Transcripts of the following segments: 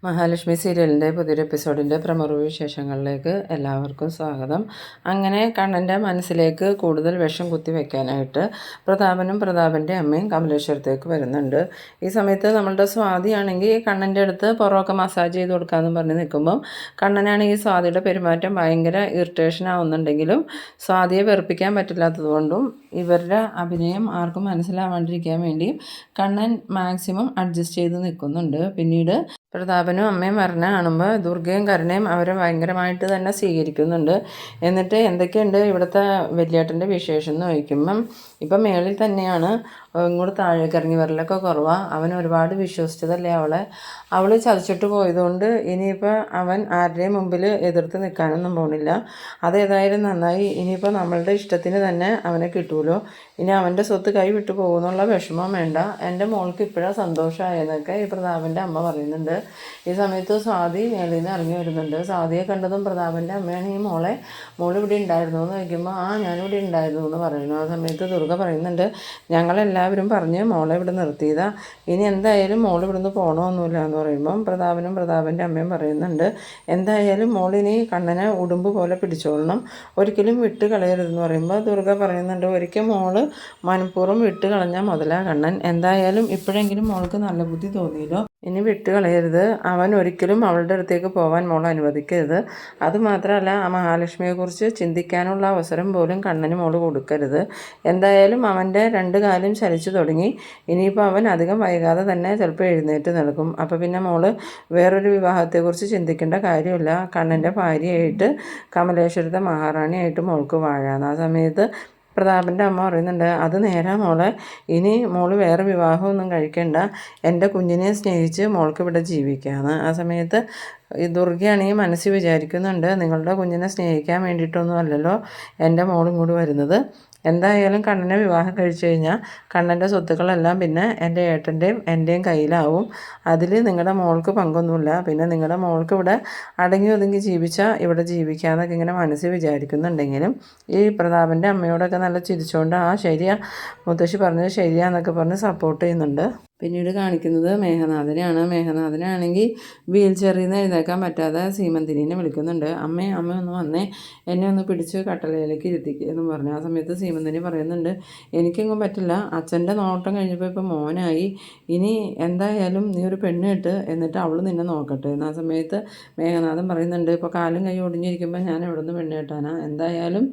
മഹാലക്ഷ്മി സീരിയലിൻ്റെ പുതിയൊരു എപ്പിസോഡിൻ്റെ പ്രമുഖ വിശേഷങ്ങളിലേക്ക് എല്ലാവർക്കും സ്വാഗതം. അങ്ങനെ കണ്ണൻ്റെ മനസ്സിലേക്ക് കൂടുതൽ വിഷം കുത്തി വയ്ക്കാനായിട്ട് പ്രതാപൻ്റെ അമ്മയും കമലേശ്വരത്തേക്ക് വരുന്നുണ്ട്. ഈ സമയത്ത് നമ്മളുടെ സ്വാതിയാണെങ്കിൽ കണ്ണൻ്റെ അടുത്ത് പുറമൊക്കെ മസാജ് ചെയ്ത് കൊടുക്കാമെന്ന് പറഞ്ഞ് നിൽക്കുമ്പം കണ്ണനാണെങ്കിൽ സ്വാതിയുടെ പെരുമാറ്റം ഭയങ്കര ഇറിറ്റേഷൻ ആവുന്നുണ്ടെങ്കിലും സ്വാതിയെ വെറുപ്പിക്കാൻ പറ്റില്ലാത്തതുകൊണ്ടും ഇവരുടെ അഭിനയം ആർക്കും മനസ്സിലാവാണ്ടിരിക്കാൻ വേണ്ടിയും കണ്ണൻ മാക്സിമം അഡ്ജസ്റ്റ് ചെയ്ത് നിൽക്കുന്നുണ്ട്. പിന്നീട് പ്രതാപനും അമ്മയും മരണ കാണുമ്പോൾ ദുർഗയും കരുണയും അവരെ ഭയങ്കരമായിട്ട് തന്നെ സ്വീകരിക്കുന്നുണ്ട്. എന്നിട്ട് എന്തൊക്കെയുണ്ട് ഇവിടുത്തെ വലിയേട്ടൻ്റെ വിശേഷം എന്ന് ചോദിക്കുമ്പം ഇപ്പം മേളിൽ തന്നെയാണ്, ഇങ്ങോട്ട് താഴേക്ക് ഇറങ്ങി വരലൊക്കെ കുറവാണ്. അവൻ ഒരുപാട് വിശ്വസിച്ചതല്ലേ അവൾ ചതിച്ചിട്ട് പോയതുകൊണ്ട് ഇനിയിപ്പോൾ അവൻ ആരുടെയും മുമ്പിൽ എതിർത്ത് നിൽക്കാനൊന്നും പോണില്ല. അതേതായാലും നന്നായി. ഇനിയിപ്പോൾ നമ്മളുടെ ഇഷ്ടത്തിന് തന്നെ അവനെ കിട്ടുമല്ലോ. ഇനി അവൻ്റെ സ്വത്ത് കൈ വിട്ടു പോകുന്നുള്ള വിഷമം വേണ്ട. എൻ്റെ മോൾക്ക് ഇപ്പോഴാണ് സന്തോഷമായെന്നൊക്കെ ഈ പ്രതാപൻ്റെ അമ്മ പറയുന്നുണ്ട്. ഈ സമയത്ത് സ്വാതി മേളിൽ നിന്ന് ഇറങ്ങി വരുന്നുണ്ട്. സ്വാതിയെ കണ്ടതും പ്രതാപൻ്റെ അമ്മയാണ് ഈ മോൾ ഇവിടെ ഉണ്ടായിരുന്നു എന്ന് ചോദിക്കുമ്പോൾ ഞാനിവിടെ ഉണ്ടായിരുന്നു എന്ന് പറയുന്നു. ആ സമയത്ത് ദുർഗ പറയുന്നുണ്ട്, ഞങ്ങളെല്ലാവരും പറഞ്ഞ് മോളെ ഇവിടെ നിർത്തിയതാ, ഇനി എന്തായാലും മോൾ ഇവിടുന്ന് പോകണമൊന്നുമില്ല എന്ന് പറയുമ്പം പ്രതാപൻ്റെ അമ്മയും പറയുന്നുണ്ട്, എന്തായാലും മോളിനി കണ്ണനെ ഉടുമ്പ് പോലെ പിടിച്ചോളണം, ഒരിക്കലും വിട്ട് കളയരുതെന്ന് പറയുമ്പോൾ ദുർഗ പറയുന്നുണ്ട്, ഒരിക്കൽ മോള് മനഃപൂർവ്വം വിട്ട് കളഞ്ഞാൽ മുതലാ കണ്ണൻ, എന്തായാലും ഇപ്പോഴെങ്കിലും മോൾക്ക് നല്ല ബുദ്ധി തോന്നിയല്ലോ, ഇനി വിട്ട് കളയരുത്, അവൻ ഒരിക്കലും അവളുടെ അടുത്തേക്ക് പോകാൻ മോൾ അനുവദിക്കരുത്, അതുമാത്രമല്ല ആ മഹാലക്ഷ്മിയെക്കുറിച്ച് ചിന്തിക്കാനുള്ള അവസരം പോലും കണ്ണന് മോൾ കൊടുക്കരുത്, എന്തായാലും അവൻ്റെ രണ്ട് കാലും ചലിച്ചു തുടങ്ങി, ഇനിയിപ്പോൾ അവൻ അധികം വൈകാതെ തന്നെ ചിലപ്പോൾ എഴുന്നേറ്റ് നിൽക്കും, അപ്പോൾ പിന്നെ മോൾ വേറൊരു വിവാഹത്തെക്കുറിച്ച് ചിന്തിക്കേണ്ട കാര്യമില്ല, കണ്ണൻ്റെ ഭാര്യയായിട്ട് കമലേശ്വരത്തെ മഹാറാണിയായിട്ട് മോൾക്ക് വാഴാന്ന്. ആ സമയത്ത് പ്രതാപൻ്റെ അമ്മ പറയുന്നുണ്ട്, അത് നേരാ മോളെ, ഇനി മോൾ വേറെ വിവാഹമൊന്നും കഴിക്കണ്ട, എൻ്റെ കുഞ്ഞിനെ സ്നേഹിച്ച് മോൾക്ക് ഇവിടെ ജീവിക്കാമെന്ന്. ആ സമയത്ത് ഈ ദുർഗയാണെങ്കിൽ മനസ്സിൽ വിചാരിക്കുന്നുണ്ട്, നിങ്ങളുടെ കുഞ്ഞിനെ സ്നേഹിക്കാൻ വേണ്ടിയിട്ടൊന്നും അല്ലല്ലോ എൻ്റെ മോളും കൂടി വരുന്നത്, എന്തായാലും കണ്ണനെ വിവാഹം കഴിച്ചു കഴിഞ്ഞാൽ കണ്ണൻ്റെ സ്വത്തുക്കളെല്ലാം പിന്നെ എൻ്റെ ഏട്ടൻ്റെയും എൻ്റെയും കയ്യിലാവും, അതിൽ നിങ്ങളുടെ മോൾക്ക് പങ്കൊന്നുമില്ല, പിന്നെ നിങ്ങളുടെ മോൾക്ക് ഇവിടെ അടങ്ങി ഒതുങ്ങി ജീവിച്ചാൽ ഇവിടെ ജീവിക്കാമെന്നൊക്കെ ഇങ്ങനെ മനസ്സിൽ വിചാരിക്കുന്നുണ്ടെങ്കിലും ഈ പ്രതാപൻ്റെ അമ്മയോടൊക്കെ നല്ല ചിരിച്ചുകൊണ്ട് ശരിയാ മുത്തശ്ശി പറഞ്ഞത് ശരിയാന്നൊക്കെ പറഞ്ഞ് സപ്പോർട്ട് ചെയ്യുന്നുണ്ട്. പിന്നീട് കാണിക്കുന്നത് മേഘനാഥനാണെങ്കിൽ വീൽ ചെയറിൽ നിന്ന് എഴുന്നേക്കാൻ പറ്റാതെ സീമന്തിനെ വിളിക്കുന്നുണ്ട്, അമ്മ ഒന്ന് വന്നേ, എന്നെ ഒന്ന് പിടിച്ച് കട്ടലയിലേക്ക് ഇരുത്തിക്കുക എന്ന് പറഞ്ഞു. ആ സമയത്ത് സീമന്തിനി പറയുന്നുണ്ട്, എനിക്കെങ്ങും പറ്റില്ല, അച്ഛൻ്റെ നോട്ടം കഴിഞ്ഞപ്പോൾ ഇപ്പോൾ മോനായി, ഇനി എന്തായാലും നീ ഒരു പെണ്ണ് കിട്ട്, എന്നിട്ട് അവൾ നിന്നെ നോക്കട്ടെ എന്ന്. ആ സമയത്ത് മേഘനാഥൻ പറയുന്നുണ്ട്, ഇപ്പോൾ കാലും കൈ ഒടിഞ്ഞിരിക്കുമ്പോൾ ഞാൻ എവിടെ നിന്ന് പെണ്ണ് കിട്ടാനാ, എന്തായാലും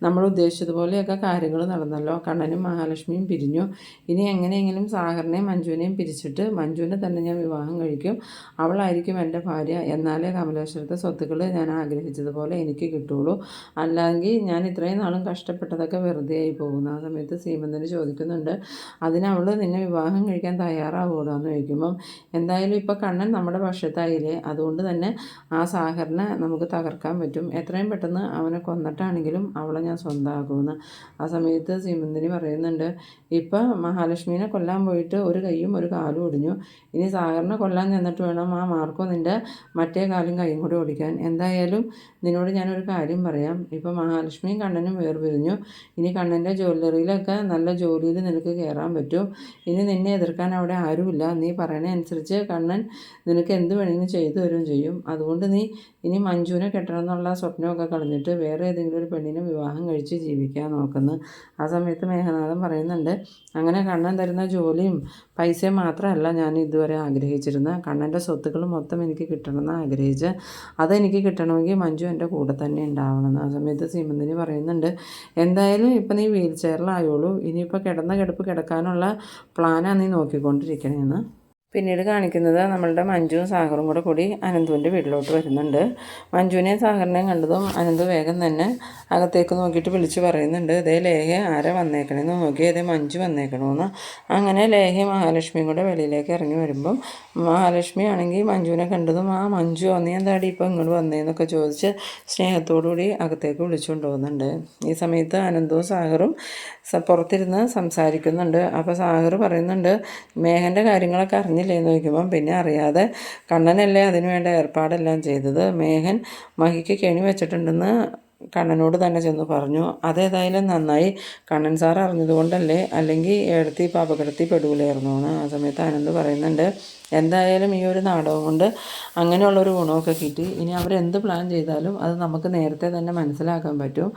നമ്മൾ ഉദ്ദേശിച്ചതുപോലെയൊക്കെ കാര്യങ്ങൾ നടന്നല്ലോ, കണ്ണനും മഹാലക്ഷ്മിയും പിരിഞ്ഞു, ഇനി എങ്ങനെയെങ്കിലും സാഗറിനെയും മഞ്ജുവിനെയും പിരിച്ചിട്ട് മഞ്ജുവിനെ തന്നെ ഞാൻ വിവാഹം കഴിക്കും, അവളായിരിക്കും എൻ്റെ ഭാര്യ, എന്നാലേ കമലേശ്വരത്തെ സ്വത്തുക്കൾ ഞാൻ ആഗ്രഹിച്ചതുപോലെ എനിക്ക് കിട്ടുള്ളൂ, അല്ലെങ്കിൽ ഞാൻ ഇത്രയും നാളും കഷ്ടപ്പെട്ടതൊക്കെ വെറുതെ ആയി പോകുന്നു. ആ സമയത്ത് സീമന്തന് ചോദിക്കുന്നുണ്ട്, അതിനവൾ നിന്നെ വിവാഹം കഴിക്കാൻ തയ്യാറാവുമല്ലോ എന്ന് ചോദിക്കുമ്പം എന്തായാലും ഇപ്പോൾ കണ്ണൻ നമ്മുടെ പക്ഷത്തായില്ലേ, അതുകൊണ്ട് തന്നെ ആ സാഗറിനെ നമുക്ക് തകർക്കാൻ പറ്റും, എത്രയും പെട്ടെന്ന് അവനെ കൊന്നിട്ടാണെങ്കിലും അവളെ ഞാൻ സ്വന്തമാക്കുമെന്ന്. ആ സമയത്ത് സീമന്തിനി പറയുന്നുണ്ട്, ഇപ്പം മഹാലക്ഷ്മീനെ കൊല്ലാൻ പോയിട്ട് ഒരു കൈയും ഒരു കാലും ഒടിഞ്ഞു, ഇനി സാഗറിനെ കൊല്ലാൻ ചെന്നിട്ട് വേണം ആ മാർക്കോ നിൻ്റെ മറ്റേ കാലും കൈയും കൂടി ഓടിക്കാൻ, എന്തായാലും നിന്നോട് ഞാനൊരു കാര്യം പറയാം, ഇപ്പം മഹാലക്ഷ്മിയും കണ്ണനും വേർപിരിഞ്ഞു, ഇനി കണ്ണൻ്റെ ജ്വല്ലറിയിലൊക്കെ നല്ല ജോലിയിൽ നിനക്ക് കയറാൻ പറ്റും, ഇനി നിന്നെ എതിർക്കാൻ അവിടെ ആരുമില്ല, നീ പറയണ അനുസരിച്ച് കണ്ണൻ നിനക്ക് എന്ത് വേണമെങ്കിലും ചെയ്തു തരുകയും ചെയ്യും, അതുകൊണ്ട് നീ ഇനി മഞ്ജുവിനെ കെട്ടണം എന്നുള്ള സ്വപ്നമൊക്കെ കളഞ്ഞിട്ട് വേറെ ഏതെങ്കിലും ഒരു പെണ്ണിനെ വിവാഹം കഴിച്ച് ജീവിക്കാൻ നോക്കുന്നു. ആ സമയത്ത് മേഘനാഥൻ പറയുന്നുണ്ട്, അങ്ങനെ കണ്ണൻ തരുന്ന ജോലിയും പൈസയും മാത്രമല്ല ഞാൻ ഇതുവരെ ആഗ്രഹിച്ചിരുന്നത്, കണ്ണൻ്റെ സ്വത്തുക്കൾ മൊത്തം എനിക്ക് കിട്ടണമെന്ന് ആഗ്രഹിച്ച്, അതെനിക്ക് കിട്ടണമെങ്കിൽ മഞ്ജു എൻ്റെ കൂടെ തന്നെ ഉണ്ടാവണമെന്ന്. ആ സമയത്ത് സീമന്തിനി പറയുന്നുണ്ട്, എന്തായാലും ഇപ്പം നീ വീൽ ചെയറിലായോളൂ, ഇനിയിപ്പോൾ കിടന്ന കിടപ്പ് കിടക്കാനുള്ള പ്ലാനാണ് നീ നോക്കിക്കൊണ്ടിരിക്കണേന്ന്. പിന്നീട് കാണിക്കുന്നത് നമ്മളുടെ മഞ്ജുവും സാഗറും കൂടി അനന്തുവിൻ്റെ വീട്ടിലോട്ട് വരുന്നുണ്ട്. മഞ്ജുവിനെയും സാഗറിനെയും കണ്ടതും അനന്തു വേഗം തന്നെ അകത്തേക്ക് നോക്കിയിട്ട് വിളിച്ച് പറയുന്നുണ്ട്, ഇതേ ലേഹ ആരെ വന്നേക്കണേന്ന് നോക്കി, ഇതേ മഞ്ജു വന്നേക്കണമെന്ന്. അങ്ങനെ ലേഹ മഹാലക്ഷ്മിയും കൂടെ വെളിയിലേക്ക് ഇറങ്ങി വരുമ്പം മഹാലക്ഷ്മി ആണെങ്കിൽ മഞ്ജുവിനെ കണ്ടതും മഞ്ജു നീ എന്താടി ഇപ്പോൾ ഇങ്ങോട്ട് വന്നേന്നൊക്കെ ചോദിച്ച് സ്നേഹത്തോടുകൂടി അകത്തേക്ക് വിളിച്ചുകൊണ്ട് പോകുന്നുണ്ട്. ഈ സമയത്ത് അനന്തവും സാഗറും പുറത്തിരുന്ന് സംസാരിക്കുന്നുണ്ട്. അപ്പോൾ സാഗർ പറയുന്നുണ്ട്, മേഘൻ്റെ കാര്യങ്ങളൊക്കെ അറിഞ്ഞില്ലേന്ന് ചോദിക്കുമ്പം പിന്നെ അറിയാതെ കണ്ണനല്ലേ അതിനു വേണ്ട ഏർപ്പാടെല്ലാം ചെയ്തത്, മേഘൻ മഹിക്ക് കെണി വെച്ചിട്ടുണ്ടെന്ന് കണ്ണനോട് തന്നെ ചെന്ന് പറഞ്ഞു, അതേതായാലും നന്നായി, കണ്ണൻ സാർ അറിഞ്ഞതുകൊണ്ടല്ലേ, അല്ലെങ്കിൽ എടുത്ത് ഇപ്പോൾ അപകടത്തിൽ പെടൂലായിരുന്നു എന്ന്. ആ സമയത്ത് ആനന്ദ് പറയുന്നുണ്ട്, എന്തായാലും ഈ ഒരു നാടകം കൊണ്ട് അങ്ങനെയുള്ളൊരു ഗുണമൊക്കെ കിട്ടി. ഇനി അവരെന്ത് പ്ലാൻ ചെയ്താലും അത് നമുക്ക് നേരത്തെ തന്നെ മനസ്സിലാക്കാൻ പറ്റും.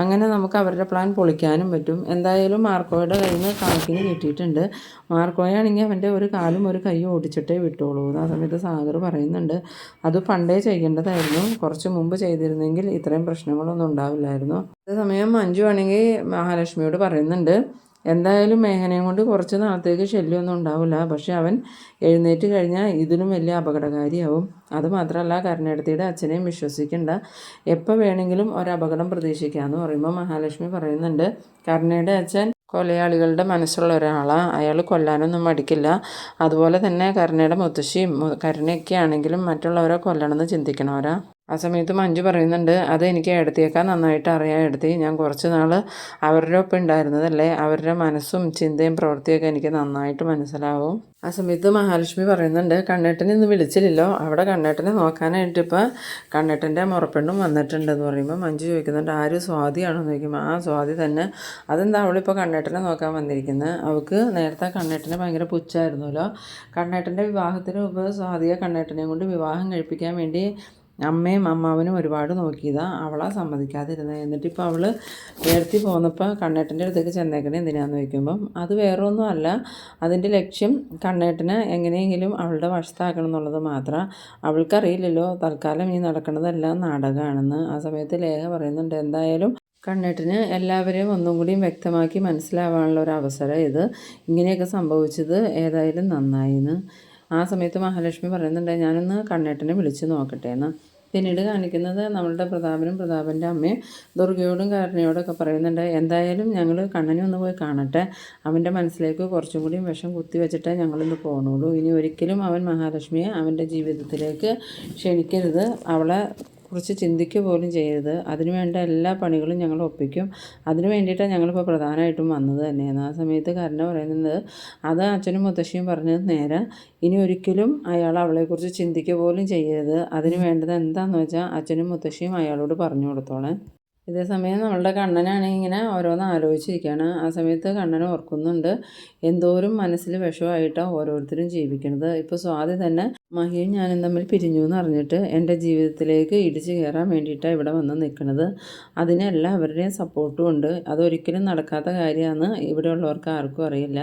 അങ്ങനെ നമുക്ക് അവരുടെ പ്ലാൻ പൊളിക്കാനും പറ്റും. എന്തായാലും മാർക്കോയുടെ കയ്യിൽ നിന്ന് കണക്കിന് കിട്ടിയിട്ടുണ്ട്. മാർക്കോയാണെങ്കിൽ അവൻ്റെ ഒരു കാലും ഒരു കൈയും ഓടിച്ചിട്ടേ വിട്ടോളൂ. ആ സമയത്ത് സാഗർ പറയുന്നുണ്ട്, അത് പണ്ടേ ചെയ്യേണ്ടതായിരുന്നു, കുറച്ച് മുമ്പ് ചെയ്തിരുന്നെങ്കിൽ ഇത്രയും പ്രശ്നങ്ങളൊന്നും ഉണ്ടാവില്ലായിരുന്നു. അതേസമയം മഞ്ജു ആണെങ്കിൽ മഹാലക്ഷ്മിയോട് പറയുന്നുണ്ട്, എന്തായാലും മേഘനയും കൊണ്ട് കുറച്ച് നാളത്തേക്ക് ശല്യമൊന്നും ഉണ്ടാവില്ല, പക്ഷെ അവൻ എഴുന്നേറ്റ് കഴിഞ്ഞാൽ ഇതിലും വലിയ അപകടകാരിയാവും. അതുമാത്രമല്ല കരുണേടത്തിയുടെ അച്ഛനെയും വിശ്വസിക്കേണ്ട, എപ്പോൾ വേണമെങ്കിലും ഒരപകടം പ്രതീക്ഷിക്കാമെന്ന് പറയുമ്പോൾ മഹാലക്ഷ്മി പറയുന്നുണ്ട്, കരുണയുടെ അച്ഛൻ കൊലയാളികളുടെ മനസ്സുള്ള ഒരാളാണ്, അയാൾ കൊല്ലാനൊന്നും മടിക്കില്ല. അതുപോലെ തന്നെ കരുണയുടെ മുത്തശ്ശിയും കരുണയൊക്കെ ആണെങ്കിലും മറ്റുള്ളവരെ കൊല്ലണമെന്ന് ചിന്തിക്കണവരാ. ആ സമയത്ത് മഞ്ജു പറയുന്നുണ്ട്, അത് എനിക്ക് ഏടത്തിയേക്കാൾ നന്നായിട്ട് അറിയാം ഏടത്തി, ഞാൻ കുറച്ച് നാൾ അവരുടെ ഒപ്പം ഉണ്ടായിരുന്നതല്ലേ, അവരുടെ മനസ്സും ചിന്തയും പ്രവൃത്തിയൊക്കെ എനിക്ക് നന്നായിട്ട് മനസ്സിലാവും. ആ സമയത്ത് മഹാലക്ഷ്മി പറയുന്നുണ്ട്, കണ്ണേട്ടൻ ഇന്ന് വിളിച്ചില്ലല്ലോ, അവിടെ കണ്ണേട്ടനെ നോക്കാനായിട്ട് ഇപ്പോൾ കണ്ണേട്ടൻ്റെ മുറപ്പെണ്ണും വന്നിട്ടുണ്ടെന്ന് പറയുമ്പോൾ മഞ്ജു ചോദിക്കുന്നുണ്ട്, ആര് സ്വാതിയാണോ എന്ന് ചോദിക്കുമ്പോൾ ആ സ്വാതി തന്നെ. അതെന്താ അവളിപ്പോൾ കണ്ണേട്ടനെ നോക്കാൻ വന്നിരിക്കുന്നത്? അവൾക്ക് നേരത്തെ കണ്ണേട്ടനെ ഭയങ്കര പുച്ഛമായിരുന്നല്ലോ. കണ്ണേട്ടൻ്റെ വിവാഹത്തിന് മുമ്പ് സ്വാതിയെ കണ്ണേട്ടനെയും കൊണ്ട് വിവാഹം കഴിപ്പിക്കാൻ വേണ്ടി അമ്മയും അമ്മാവനും ഒരുപാട് നോക്കിയതാണ്, അവളാ സമ്മതിക്കാതിരുന്നത്. എന്നിട്ടിപ്പോൾ അവൾ നേരത്തെ പോന്നപ്പോൾ കണ്ണേട്ടൻ്റെ അടുത്തേക്ക് ചെന്നേക്കണേ എന്തിനാന്ന് ചോദിക്കുമ്പം അത് വേറെ ഒന്നും അല്ല, അതിൻ്റെ ലക്ഷ്യം കണ്ണേട്ടനെ എങ്ങനെയെങ്കിലും അവളുടെ വശത്താക്കണം എന്നുള്ളത് മാത്രമാണ്. അവൾക്കറിയില്ലല്ലോ തൽക്കാലം ഈ നടക്കുന്നതെല്ലാം നാടകമാണെന്ന്. ആ സമയത്ത് ലേഖ പറയുന്നുണ്ട്, എന്തായാലും കണ്ണേട്ടന് എല്ലാവരെയും ഒന്നും കൂടിയും വ്യക്തമാക്കി മനസ്സിലാവാനുള്ള ഒരു അവസരം ഇത്, ഇങ്ങനെയൊക്കെ സംഭവിച്ചത് ഏതായാലും നന്നായിന്ന്. ആ സമയത്ത് മഹാലക്ഷ്മി പറയുന്നുണ്ട്, ഞാനൊന്ന് കണ്ണേട്ടനെ വിളിച്ച് നോക്കട്ടെ എന്ന്. പിന്നീട് കാണിക്കുന്നത് നമ്മളുടെ പ്രതാപൻ്റെ അമ്മയും ദുർഗയോടും കാരണയോടൊക്കെ പറയുന്നുണ്ട്, എന്തായാലും ഞങ്ങൾ കണ്ണനെ ഒന്ന് പോയി കാണട്ടെ, അവൻ്റെ മനസ്സിലേക്ക് കുറച്ചും കൂടി വിഷം കുത്തി വെച്ചിട്ടേ ഞങ്ങളിന്ന് പോകണുള്ളൂ. ഇനി ഒരിക്കലും അവൻ മഹാലക്ഷ്മിയെ അവൻ്റെ ജീവിതത്തിലേക്ക് ക്ഷണിക്കരുത്, അവളെ കുറിച്ച് ചിന്തിക്കുക പോലും ചെയ്യരുത്. അതിനുവേണ്ട എല്ലാ പണികളും ഞങ്ങൾ ഒപ്പിക്കും. അതിന് വേണ്ടിയിട്ടാണ് ഞങ്ങളിപ്പോൾ പ്രധാനമായിട്ടും വന്നത് തന്നെയാണ്. ആ സമയത്ത് കരുണ പറയുന്നത്, അത് അച്ഛനും മുത്തശ്ശിയും പറഞ്ഞത് നേരെ, ഇനി ഒരിക്കലും അയാൾ അവളെക്കുറിച്ച് ചിന്തിക്കുക പോലും ചെയ്യരുത്. അതിന് വേണ്ടത് എന്താണെന്ന് വെച്ചാൽ അച്ഛനും മുത്തശ്ശിയും അയാളോട് പറഞ്ഞു കൊടുത്തോളെ. ഇതേ സമയം നമ്മളുടെ കണ്ണനാണെങ്കിൽ ഇങ്ങനെ ഓരോന്ന് ആലോചിച്ചിരിക്കുകയാണ്. ആ സമയത്ത് കണ്ണൻ ഓർക്കുന്നുണ്ട്, എന്തോരം മനസ്സിൽ വിഷമായിട്ടാണ് ഓരോരുത്തരും ജീവിക്കുന്നത്. ഇപ്പോൾ സ്വാതി തന്നെ മഹിയും ഞാനും തമ്മിൽ പിരിഞ്ഞു എന്ന് അറിഞ്ഞിട്ട് എൻ്റെ ജീവിതത്തിലേക്ക് ഇടിച്ചു കയറാൻ വേണ്ടിയിട്ടാണ് ഇവിടെ വന്ന് നിൽക്കുന്നത്. അതിന് എല്ലാവരുടെയും സപ്പോർട്ടും ഉണ്ട്. അതൊരിക്കലും നടക്കാത്ത കാര്യമാണ്, ഇവിടെയുള്ളവർക്ക് ആർക്കും അറിയില്ല.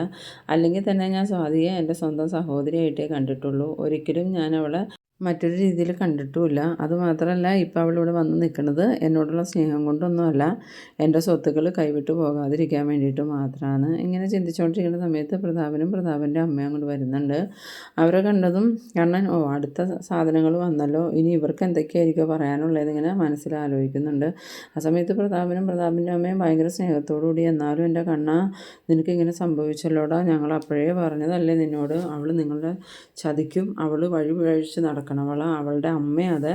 അല്ലെങ്കിൽ തന്നെ ഞാൻ സ്വാതിയെ എൻ്റെ സ്വന്തം സഹോദരിയായിട്ടേ കണ്ടിട്ടുള്ളൂ. ഒരിക്കലും ഞാൻ അവളെ മറ്റൊരു രീതിയിൽ കണ്ടിട്ടുമില്ല. അതുമാത്രമല്ല ഇപ്പോൾ അവളിവിടെ വന്ന് നിൽക്കുന്നത് എന്നോടുള്ള സ്നേഹം കൊണ്ടൊന്നുമല്ല, എൻ്റെ സ്വത്തുക്കൾ കൈവിട്ട് പോകാതിരിക്കാൻ വേണ്ടിയിട്ട് മാത്രമാണ്. ഇങ്ങനെ ചിന്തിച്ചുകൊണ്ടിരിക്കുന്ന സമയത്ത് പ്രതാപൻ്റെ അമ്മയും അങ്ങോട്ട് വരുന്നുണ്ട്. അവരെ കണ്ടതും കണ്ണൻ, ഓ അടുത്ത സാധനങ്ങൾ വന്നല്ലോ, ഇനി ഇവർക്ക് എന്തൊക്കെയായിരിക്കും പറയാനുള്ളതെന്നിങ്ങനെ മനസ്സിൽ ആലോചിക്കുന്നുണ്ട്. ആ സമയത്ത് പ്രതാപൻ്റെ അമ്മയും ഭയങ്കര സ്നേഹത്തോടു കൂടി, എന്നാലും എൻ്റെ കണ്ണ നിനക്കിങ്ങനെ സംഭവിച്ചല്ലോടാ, ഞങ്ങൾ അപ്പോഴേ പറഞ്ഞതല്ലേ നിന്നോട്, അവൾ നിങ്ങളുടെ ചതിക്കും, അവൾ വഴി പഴിച്ച് നടക്കണം, അവളുടെ അമ്മയത്,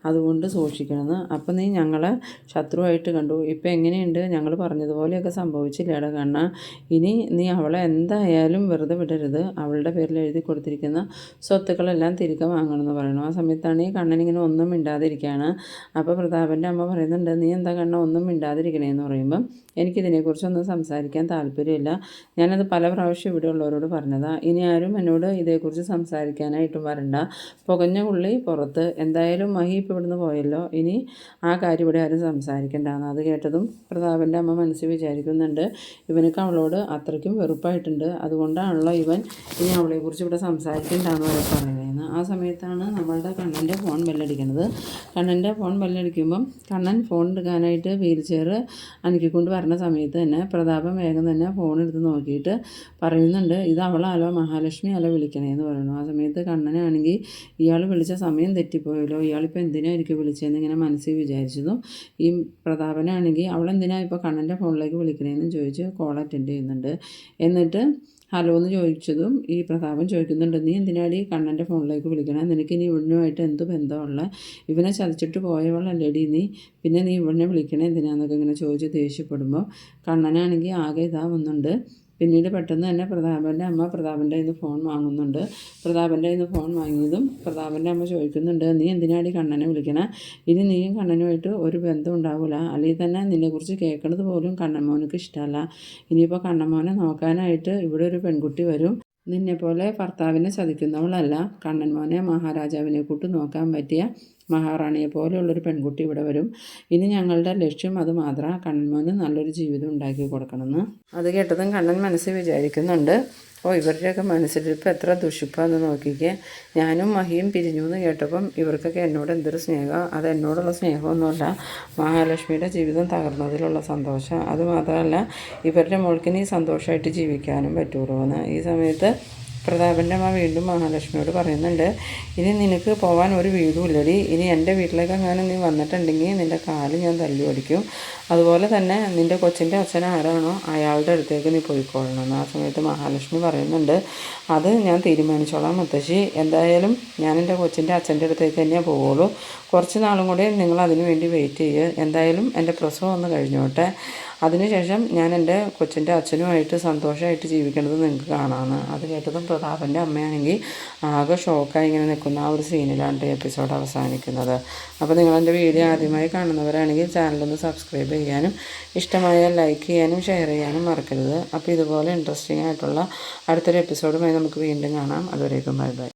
അതുകൊണ്ട് സൂക്ഷിക്കണമെന്ന്. അപ്പം നീ ഞങ്ങളെ ശത്രുവായിട്ട് കണ്ടു, ഇപ്പം എങ്ങനെയുണ്ട്, ഞങ്ങൾ പറഞ്ഞതുപോലെയൊക്കെ സംഭവിച്ചില്ലേടാ കണ്ണ, ഇനി നീ അവളെ എന്തായാലും വെറുതെ വിടരുത്, അവളുടെ പേരിൽ എഴുതി കൊടുത്തിരിക്കുന്ന സ്വത്തുക്കളെല്ലാം തിരികെ വാങ്ങണമെന്ന് പറയണം. ആ സമയത്താണ് ഈ കണ്ണനിങ്ങനെ ഒന്നും മിണ്ടാതിരിക്കുകയാണ്. അപ്പോൾ പ്രതാപൻ്റെ അമ്മ പറയുന്നുണ്ട്, നീ എന്താ കണ്ണ ഒന്നും മിണ്ടാതിരിക്കണേന്ന് പറയുമ്പം, എനിക്കിതിനെക്കുറിച്ചൊന്നും സംസാരിക്കാൻ താല്പര്യമില്ല, ഞാനത് പല പ്രാവശ്യം ഇവിടെ ഉള്ളവരോട് പറഞ്ഞതാണ്, ഇനി ആരും എന്നോട് ഇതേക്കുറിച്ച് സംസാരിക്കാനായിട്ടും വരണ്ട, പുകഞ്ഞ പുള്ളി പുറത്ത്, എന്തായാലും മഹി ഇപ്പോൾ ഇവിടുന്ന് പോയല്ലോ, ഇനി ആ കാര്യം ഇവിടെ ആരും സംസാരിക്കേണ്ടതാണ്. അത് കേട്ടതും പ്രതാപൻ്റെ അമ്മ മനസ്സിൽ വിചാരിക്കുന്നുണ്ട്, ഇവനക്ക് അവളോട് അത്രയ്ക്കും വെറുപ്പായിട്ടുണ്ട്, അതുകൊണ്ടാണല്ലോ ഇവൻ ഇനി അവളെക്കുറിച്ച് ഇവിടെ സംസാരിക്കേണ്ടെന്ന് വരെ പറയുന്നത്. ആ സമയത്താണ് നമ്മളുടെ കണ്ണൻ്റെ ഫോൺ ബെല്ലടിക്കുന്നത്. കണ്ണൻ്റെ ഫോൺ ബെല്ലടിക്കുമ്പം കണ്ണൻ ഫോൺ എടുക്കാനായിട്ട് വീൽ ചെയർ അനക്കിക്കൊണ്ട് വരുന്ന സമയത്ത് തന്നെ പ്രതാപം വേഗം തന്നെ ഫോൺ എടുത്ത് നോക്കിയിട്ട് പറയുന്നുണ്ട്, ഇത് അവളാലോ മഹാലക്ഷ്മി അല്ല വിളിക്കണേന്ന് പറയുന്നു. ആ സമയത്ത് കണ്ണനാണെങ്കിൽ ഇയാൾ വിളിച്ച സമയം തെറ്റിപ്പോയല്ലോ, ഇയാളിപ്പോൾ എന്തിനായിരിക്കും വിളിച്ചതെന്ന് ഇങ്ങനെ മനസ്സിൽ വിചാരിച്ചതും ഈ പ്രതാപനാണെങ്കിൽ അവളെന്തിനാണ് ഇപ്പോൾ കണ്ണൻ്റെ ഫോണിലേക്ക് വിളിക്കണേന്ന് ചോദിച്ച് കോൾ അറ്റൻഡ് ചെയ്യുന്നുണ്ട്. എന്നിട്ട് ഹലോ എന്ന് ചോദിച്ചതും ഈ പ്രതാപൻ ചോദിക്കുന്നുണ്ട്, നീ എന്തിനാടി കണ്ണൻ്റെ ഫോണിലേക്ക് വിളിക്കണം, നിനക്ക് ഇനി ഇവനുമായിട്ട് എന്ത് ബന്ധമുള്ള, ഇവനെ ചതിച്ചിട്ട് പോയവളല്ലേടി നീ, പിന്നെ നീ ഇവനെ വിളിക്കണേ എന്തിനാന്നൊക്കെ ഇങ്ങനെ ചോദിച്ച് ദേഷ്യപ്പെടുമ്പോൾ കണ്ണനാണെങ്കിൽ ആകെ ഇതാവുന്നുണ്ട്. പിന്നീട് പെട്ടെന്ന് തന്നെ പ്രതാപൻ്റെ അമ്മ പ്രതാപൻ്റെ കയ്യിൽ നിന്ന് ഫോൺ വാങ്ങുന്നുണ്ട്. പ്രതാപൻ്റെ കയ്യിൽ നിന്ന് ഫോൺ വാങ്ങിയതും പ്രതാപൻ്റെ അമ്മ ചോദിക്കുന്നുണ്ട്, നീ എന്തിനാടി കണ്ണനെ വിളിക്കണേ, ഇനി നീയും കണ്ണനുമായിട്ട് ഒരു ബന്ധം ഉണ്ടാവില്ല, അല്ലെങ്കിൽ തന്നെ നിന്നെക്കുറിച്ച് കേൾക്കുന്നത് പോലും കണ്ണൻമോനക്ക് ഇഷ്ടമല്ല, ഇനിയിപ്പോൾ കണ്ണൻമോനെ നോക്കാനായിട്ട് ഇവിടെ ഒരു പെൺകുട്ടി വരും, നിന്നെപ്പോലെ ഭർത്താവിനെ ചതിക്കുന്നവളല്ല, കണ്ണൻ മോനെ മഹാരാജാവിനെ കൂട്ട് നോക്കാൻ പറ്റിയ മഹാറാണിയെ പോലെയുള്ളൊരു പെൺകുട്ടി ഇവിടെ വരും. ഇനി ഞങ്ങളുടെ ലക്ഷ്യം അത് മാത്രം, കണ്ണൻമോന് നല്ലൊരു ജീവിതം ഉണ്ടാക്കി കൊടുക്കണമെന്ന്. അത് കേട്ടതും കണ്ണൻ മനസ്സിൽ വിചാരിക്കുന്നുണ്ട്, ഇവരുടെയൊക്കെ മനസ്സിലിപ്പോൾ എത്ര ദുഷിപ്പാന്ന് നോക്കിക്കേ. ഞാനും മഹിയും പിരിഞ്ഞു എന്ന് കേട്ടപ്പം ഇവർക്കൊക്കെ എന്നോട് എന്തൊരു സ്നേഹം. അത് എന്നോടുള്ള സ്നേഹമൊന്നുമല്ല, മഹാലക്ഷ്മിയുടെ ജീവിതം തകർന്നതിലുള്ള സന്തോഷം. അതുമാത്രമല്ല ഇവരുടെ മോൾക്കിനി സന്തോഷമായിട്ട് ജീവിക്കാനും പറ്റുള്ളൂ എന്ന്. ഈ സമയത്ത് പ്രതാപൻ്റെ അമ്മ വീണ്ടും മഹാലക്ഷ്മിയോട് പറയുന്നുണ്ട്, ഇനി നിനക്ക് പോകാൻ ഒരു വീടും ഇല്ലടി. ഇനി എൻ്റെ വീട്ടിലേക്ക് എങ്ങാനും നീ വന്നിട്ടുണ്ടെങ്കിൽ നിൻ്റെ കാല് ഞാൻ തല്ലി ഓടിക്കും. അതുപോലെ തന്നെ നിൻ്റെ കൊച്ചിൻ്റെ അച്ഛൻ ആരാണോ അയാളുടെ അടുത്തേക്ക് നീ പോയിക്കൊള്ളണം. ആ സമയത്ത് മഹാലക്ഷ്മി പറയുന്നുണ്ട്, അത് ഞാൻ തീരുമാനിച്ചോളാം മുത്തശ്ശി. എന്തായാലും ഞാൻ എൻ്റെ കൊച്ചിൻ്റെ അച്ഛൻ്റെ അടുത്തേക്ക് തന്നെയേ പോവുള്ളൂ. കുറച്ച് നാളും കൂടെ നിങ്ങൾ അതിനു വേണ്ടി വെയിറ്റ് ചെയ്യുക. എന്തായാലും എൻ്റെ പ്രസവം ഒന്ന് കഴിഞ്ഞോട്ടെ, അതിനുശേഷം ഞാൻ എൻ്റെ കൊച്ചിൻ്റെ അച്ഛനുമായിട്ട് സന്തോഷമായിട്ട് ജീവിക്കുന്നത് നിങ്ങൾക്ക് കാണാമെന്ന്. അത് കേട്ടതും പ്രതാപൻ്റെ അമ്മയാണെങ്കിൽ ആകെ ഷോക്കായി ഇങ്ങനെ നിൽക്കുന്ന ആ ഒരു സീനിലാണ് എപ്പിസോഡ് അവസാനിക്കുന്നത്. അപ്പോൾ നിങ്ങളെൻ്റെ വീഡിയോ ആദ്യമായി കാണുന്നവരാണെങ്കിൽ ചാനലൊന്ന് സബ്സ്ക്രൈബ് ചെയ്യാനും ഇഷ്ടമായാൽ ലൈക്ക് ചെയ്യാനും ഷെയർ ചെയ്യാനും മറക്കരുത്. അപ്പോൾ ഇതുപോലെ ഇൻട്രസ്റ്റിംഗ് ആയിട്ടുള്ള അടുത്തൊരു എപ്പിസോഡുമായി നമുക്ക് വീണ്ടും കാണാം. അതുവരേക്കും ബൈ ബൈ.